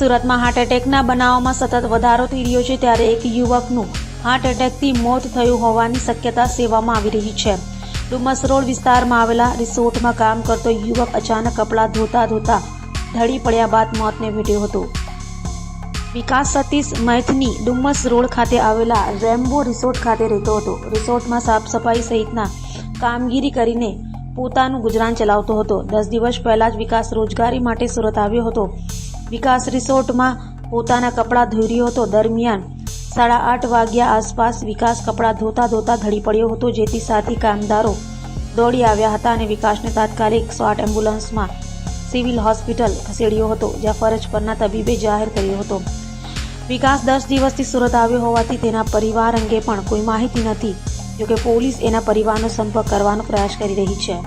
સુરતમાં હાર્ટ એટેકના બનાવોમાં સતત વધારો થઈ રહ્યો છે, ત્યારે એક યુવકનું હાર્ટ એટેકથી મોત થયું હોવાની શક્યતા સેવામાં આવી રહી છે. ડુમસ રોડ વિસ્તારમાં આવેલા રિસોર્ટમાં કામ કરતો યુવક અચાનક કપડાં ધોતા ઢળી પડ્યા બાદ મોતને ભેટ્યો હતો. વિકાસ સતીશ મૈથની ડુમસ રોડ ખાતે આવેલા રેમ્બો રિસોર્ટ ખાતે રહેતો હતો. રિસોર્ટમાં સાફ સફાઈ સહિતના કામગીરી કરીને પોતાનું ગુજરાન ચલાવતો હતો. 10 દિવસ પહેલા જ વિકાસ રોજગારી માટે સુરત આવ્યો હતો. વિકાસ રિસોર્ટમાં પોતાના કપડાં ધોઈ રહ્યો હતો. દરમિયાન 8:30 વાગ્યા આસપાસ વિકાસ કપડાં ધોતા ઢળી પડ્યો હતો, જેથી સાથી કામદારો દોડી આવ્યા હતા અને વિકાસને તાત્કાલિક 108 એમ્બ્યુલન્સમાં સિવિલ હોસ્પિટલ ખસેડ્યો હતો, જ્યાં ફરજ પરના તબીબે જાહેર કર્યો હતો. વિકાસ 10 દિવસથી સુરત આવ્યો હોવાથી તેના પરિવાર અંગે પણ કોઈ માહિતી નથી. જોકે પોલીસ એના પરિવારનો સંપર્ક કરવાનો પ્રયાસ કરી રહી છે.